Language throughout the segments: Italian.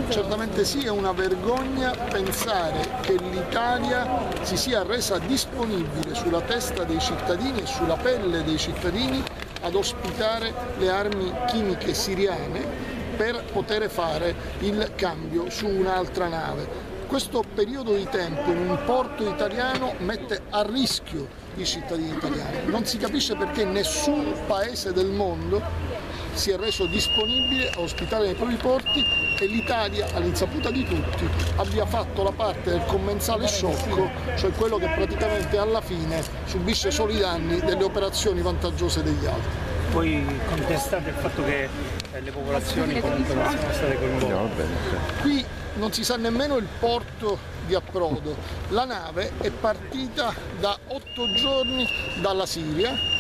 Certamente sì, è una vergogna pensare che l'Italia si sia resa disponibile sulla testa dei cittadini e sulla pelle dei cittadini ad ospitare le armi chimiche siriane per poter fare il cambio su un'altra nave. Questo periodo di tempo in un porto italiano mette a rischio i cittadini italiani. Non si capisce perché nessun paese del mondo si è reso disponibile a ospitare nei propri porti e l'Italia, all'insaputa di tutti, abbia fatto la parte del commensale sciocco, cioè quello che praticamente alla fine subisce solo i danni delle operazioni vantaggiose degli altri. Voi contestate il fatto che le popolazioni comunque non sono state coinvolte? Qui non si sa nemmeno il porto di approdo. La nave è partita da 8 giorni dalla Siria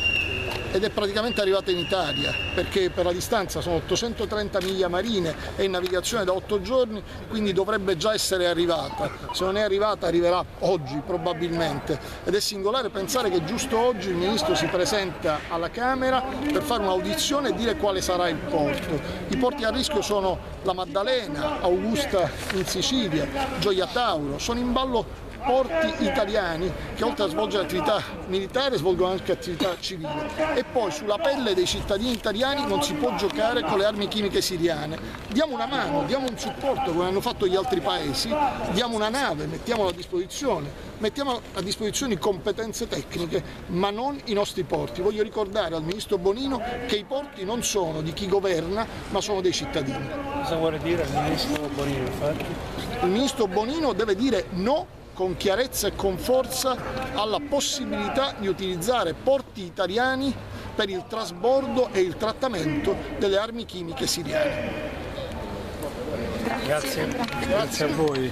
ed è praticamente arrivata in Italia, perché per la distanza sono 830 miglia marine, è in navigazione da 8 giorni, quindi dovrebbe già essere arrivata. Se non è arrivata arriverà oggi probabilmente, ed è singolare pensare che giusto oggi il Ministro si presenta alla Camera per fare un'audizione e dire quale sarà il porto. I porti a rischio sono la Maddalena, Augusta in Sicilia, Gioia Tauro, sono in ballo porti italiani che oltre a svolgere attività militare svolgono anche attività civile, e poi sulla pelle dei cittadini italiani non si può giocare con le armi chimiche siriane. Diamo una mano, diamo un supporto come hanno fatto gli altri paesi, diamo una nave, mettiamola a disposizione, mettiamo a disposizione competenze tecniche, ma non i nostri porti. Voglio ricordare al Ministro Bonino che i porti non sono di chi governa, ma sono dei cittadini. Cosa vuole dire il Ministro Bonino, infatti? Il Ministro Bonino deve dire no con chiarezza e con forza alla possibilità di utilizzare porti italiani per il trasbordo e il trattamento delle armi chimiche siriane. Grazie a voi.